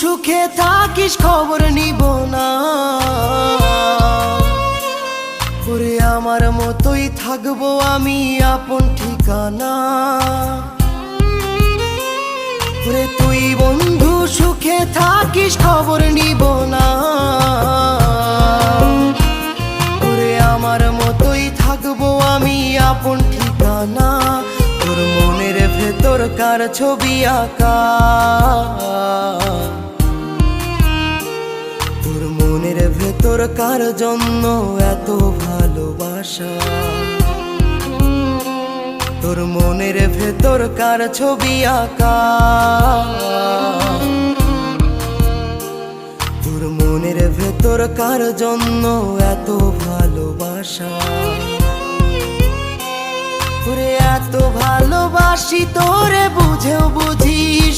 সুখে থাকিস খবর নিব না, ওরে আমার মতোই থাকবো আমি আপন ঠিকানা। ওরে তুই বন্ধু সুখে থাকিস খবর নিব না, ওরে আমার মতোই থাকবো আমি আপন ঠিকানা। তোর মনের ভেতর কার ছবি আঁকা, তোর মনের ভেতর কার জন্য এত ভালোবাসা, তোর মনের ভেতর কার ছবি আঁকা, তোর মনের ভেতর কার জন্য এত ভালোবাসা। তোরে এত ভালোবাসি তোরে বুঝেও বুঝিস